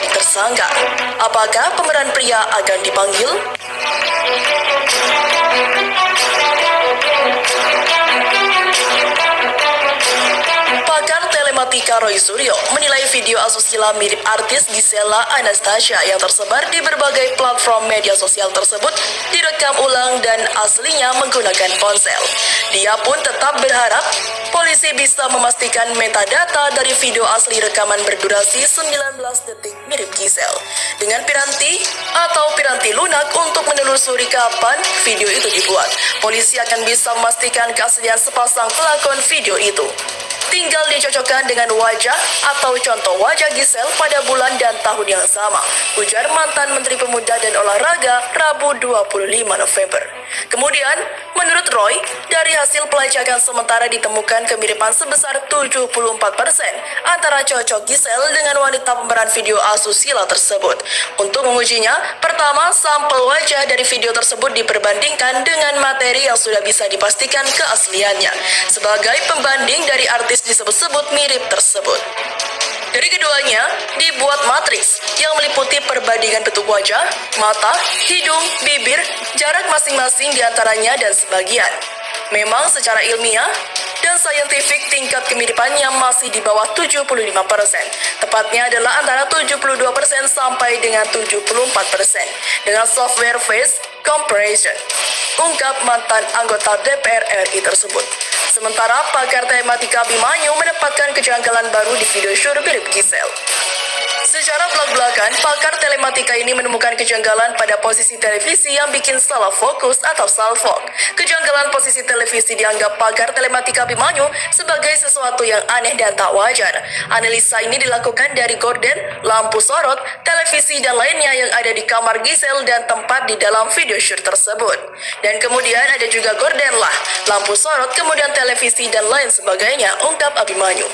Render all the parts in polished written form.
jadi tersangka. Apakah pemeran pria akan dipanggil? Pakar telematika Roy Suryo menilai video asusila mirip artis Gisela Anastasia yang tersebar di berbagai platform media sosial tersebut direkam ulang dan aslinya menggunakan ponsel. Dia pun tetap berharap polisi bisa memastikan metadata dari video asli rekaman berdurasi 19 detik mirip Gisel dengan piranti atau piranti lunak untuk menelusuri kapan video itu dibuat. Polisi akan bisa memastikan keaslian sepasang pelakon video itu. Tinggal dicocokkan dengan wajah atau contoh wajah Gisel pada bulan dan tahun yang sama, ujar mantan Menteri Pemuda dan Olahraga Rabu 25 November. Kemudian, menurut Roy, dari hasil pelacakan sementara ditemukan kemiripan sebesar 74% antara cocok Gisel dengan wanita pemeran video asusila tersebut. Untuk mengujinya, pertama sampel wajah dari video tersebut diperbandingkan dengan materi yang sudah bisa dipastikan keasliannya sebagai pembanding dari artis disebut-sebut mirip tersebut. Dari keduanya, dibuat matriks yang meliputi perbandingan bentuk wajah, mata, hidung, bibir, jarak masing-masing diantaranya dan sebagian. Memang secara ilmiah dan saintifik tingkat kemiripannya masih di bawah 75%. Tepatnya adalah antara 72% sampai dengan 74% dengan software face comparison, ungkap mantan anggota DPR RI tersebut. Sementara pakar telematika Abimanyu menempatkan kejanggalan baru di video syur mirip Gisel. Secara belak-belakan, pakar telematika ini menemukan kejanggalan pada posisi televisi yang bikin salah fokus atau salfok. Kejanggalan posisi televisi dianggap pakar telematika Abimanyu sebagai sesuatu yang aneh dan tak wajar. Analisa ini dilakukan dari gorden, lampu sorot, televisi dan lainnya yang ada di kamar Gisel dan tempat di dalam video shoot tersebut. Dan kemudian ada juga gorden lah, lampu sorot, kemudian televisi dan lain sebagainya, ungkap Abimanyu.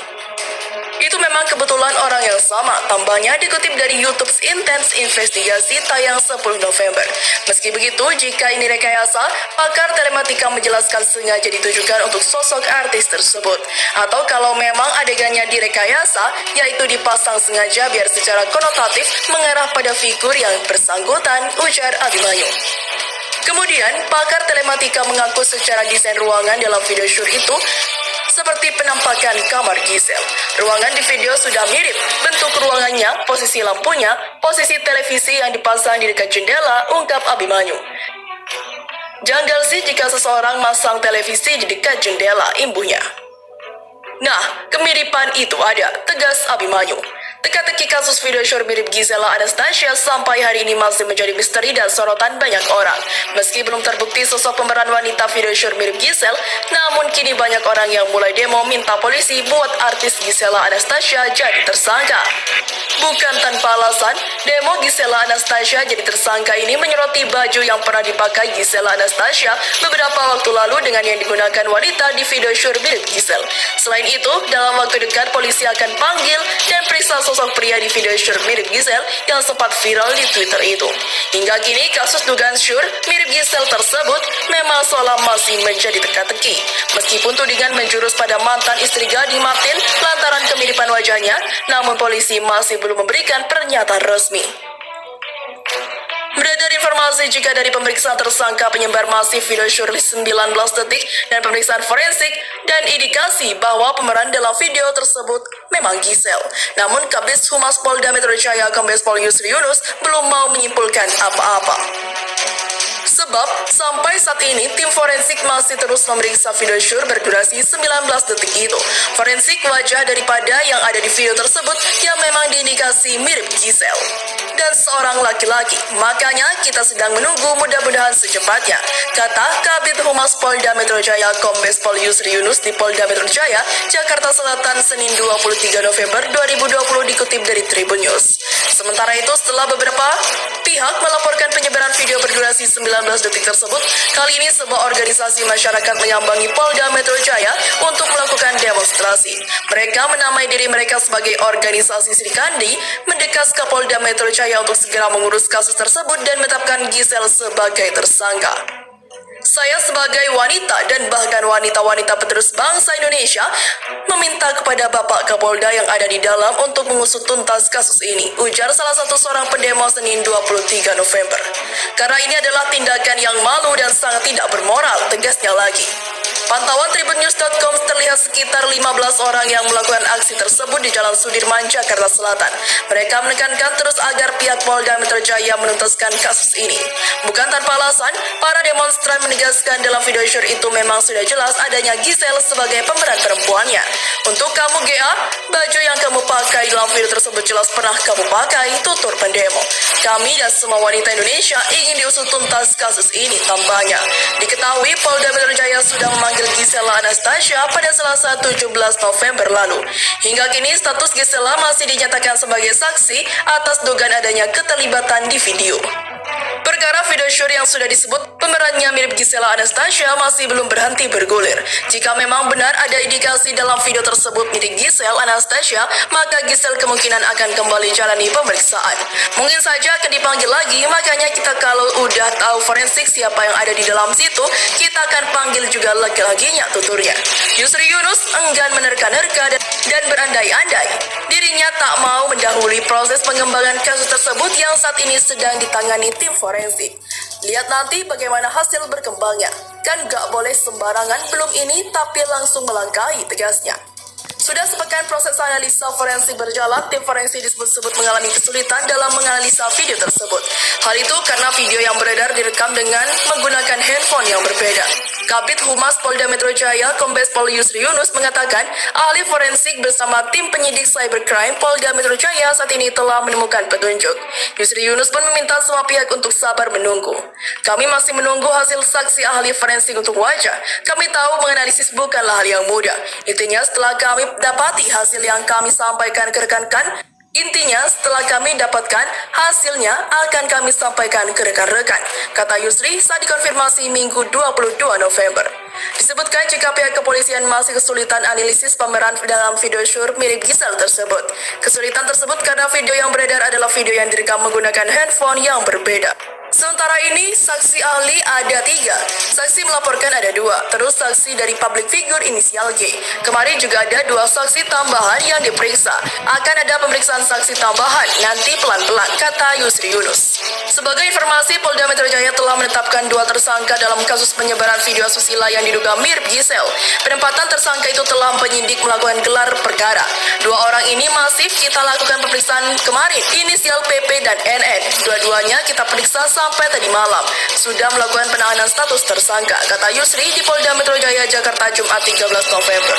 Itu memang kebetulan orang yang sama, tambahnya dikutip dari YouTube's Intense Investigasi tayang 10 November. Meski begitu, jika ini rekayasa, pakar telematika menjelaskan sengaja ditujukan untuk sosok artis tersebut. Atau kalau memang adegannya direkayasa, yaitu dipasang sengaja biar secara konotatif mengarah pada figur yang bersangkutan, ujar Abimanyu. Kemudian, pakar telematika mengaku secara desain ruangan dalam video shoot itu seperti penampakan kamar Gisel. Ruangan di video sudah mirip, bentuk ruangannya, posisi lampunya, posisi televisi yang dipasang di dekat jendela, ungkap Abimanyu. Janggal sih jika seseorang masang televisi di dekat jendela, imbuhnya. Nah, kemiripan itu ada, tegas Abimanyu. Teka-teki kasus video syur mirip Gisela Anastasia sampai hari ini masih menjadi misteri dan sorotan banyak orang. Meski belum terbukti sosok pemeran wanita video syur mirip Gisel, namun kini banyak orang yang mulai demo minta polisi buat artis Gisela Anastasia jadi tersangka. Bukan tanpa alasan, demo Gisela Anastasia jadi tersangka ini menyoroti baju yang pernah dipakai Gisela Anastasia beberapa waktu lalu dengan yang digunakan wanita di video syur mirip Gisel. Selain itu, dalam waktu dekat polisi akan panggil dan periksa sosok pria di video syur mirip Gisel yang sempat viral di Twitter itu. Hingga kini kasus dugaan syur mirip Gisel tersebut memang seolah masih menjadi teka-teki. Meskipun tudingan menjurus pada mantan istri Gading Martin lantaran kemiripan wajahnya, namun polisi masih belum memberikan pernyataan resmi. Beredar informasi jika dari pemeriksaan tersangka penyebar masif video syur 19 detik dan pemeriksaan forensik dan indikasi bahwa pemeran dalam video tersebut memang Gisel. Namun Kabid Humas Polda Metro Jaya Kombes Pol Yusri Yunus belum mau menyimpulkan apa-apa. Sebab sampai saat ini tim forensik masih terus memeriksa video syur berdurasi 19 detik itu. Forensik wajah daripada yang ada di video tersebut yang memang diindikasi mirip Gisel dan seorang laki-laki. Makanya kita sedang menunggu, mudah-mudahan secepatnya, kata Kabid Humas Polda Metro Jaya Kombes Pol Yusri Yunus di Polda Metro Jaya, Jakarta Selatan, Senin 23 November 2020 dikutip dari Tribun News. Sementara itu, setelah beberapa pihak melaporkan penyebaran video berdurasi 19 detik tersebut, kali ini sebuah organisasi masyarakat menyambangi Polda Metro Jaya untuk melakukan demonstrasi. Mereka menamai diri mereka sebagai organisasi Sri Kandi, mendekas ke Polda Metro Jaya untuk segera mengurus kasus tersebut dan menetapkan Gisel sebagai tersangka. Saya sebagai wanita dan bahkan wanita-wanita penerus bangsa Indonesia meminta kepada Bapak Kapolda yang ada di dalam untuk mengusut tuntas kasus ini, ujar salah satu seorang pendemo Senin 23 November. Karena ini adalah tindakan yang malu dan sangat tidak bermoral, tegasnya lagi. Pantauan tribunnews.com terlihat sekitar 15 orang yang melakukan aksi tersebut di Jalan Sudirman, Jakarta Selatan. Mereka menekankan terus agar pihak Polda Metro Jaya menuntaskan kasus ini. Bukan tanpa alasan, para demonstran menegaskan dalam video shoot itu memang sudah jelas adanya Giselle sebagai pemeran perempuannya. Untuk kamu GA, baju yang kamu pakai dalam video tersebut jelas pernah kamu pakai, tutur pendemo. Kami dan semua wanita Indonesia ingin diusut tuntas kasus ini, tambahnya. Diketahui Polda Metro Jaya sudah memanggil Gisela Anastasia pada Selasa 17 November lalu. Hingga kini status Gisela masih dinyatakan sebagai saksi atas dugaan adanya keterlibatan di video. Perkara video shoot yang sudah disebut pemerannya mirip Gisela Anastasia masih belum berhenti bergulir. Jika memang benar ada indikasi dalam video tersebut mirip Gisela Anastasia, maka Giselle kemungkinan akan kembali jalani pemeriksaan. Mungkin saja akan dipanggil lagi, makanya kita kalau udah tahu forensik siapa yang ada di dalam situ, kita akan panggil juga laki-lakinya, tuturnya. Yusri Yunus enggan menerka-nerka dan berandai-andai. Dirinya tak mau mendahului proses pengembangan kasus tersebut yang saat ini sedang ditangani tim forensik. Lihat nanti bagaimana hasil berkembangnya. Kan gak boleh sembarangan belum ini tapi langsung melangkahi, tegasnya. Sudah sepekan proses analisa forensik berjalan, tim forensik disebut-sebut mengalami kesulitan dalam menganalisa video tersebut. Hal itu karena video yang beredar direkam dengan menggunakan handphone yang berbeda. Kabid Humas Polda Metro Jaya, Kombes Pol Yusri Yunus mengatakan, ahli forensik bersama tim penyidik cybercrime Polda Metro Jaya saat ini telah menemukan petunjuk. Yusri Yunus pun meminta semua pihak untuk sabar menunggu. Kami masih menunggu hasil saksi ahli forensik untuk wajah. Kami tahu menganalisis bukanlah hal yang mudah. Intinya setelah kami dapati hasil yang kami sampaikan ke rekan-rekan, setelah kami dapatkan hasilnya akan kami sampaikan ke rekan-rekan, kata Yusri saat dikonfirmasi Minggu 22 November. Disebutkan jika pihak kepolisian masih kesulitan analisis pemeran dalam video shoot mirip Giselle tersebut. Kesulitan tersebut karena video yang beredar adalah video yang direkam menggunakan handphone yang berbeda. Sementara ini, saksi ahli ada 3. Saksi melaporkan ada 2, terus saksi dari public figure inisial G. Kemarin juga ada 2 saksi tambahan yang diperiksa. Akan ada pemeriksaan saksi tambahan, nanti pelan-pelan, kata Yusri Yunus. Sebagai informasi, Polda Metro Jaya telah menetapkan 2 tersangka dalam kasus penyebaran video asusila yang diduga mirip Giselle. Penempatan tersangka itu telah penyidik melakukan gelar perkara. 2 orang ini masih kita lakukan pemeriksaan kemarin, inisial PP dan NN. Dua-duanya kita periksa sampai tadi malam. Sudah melakukan penahanan status tersangka, kata Yusri di Polda Metro Jaya, Jakarta, Jumat 13 November.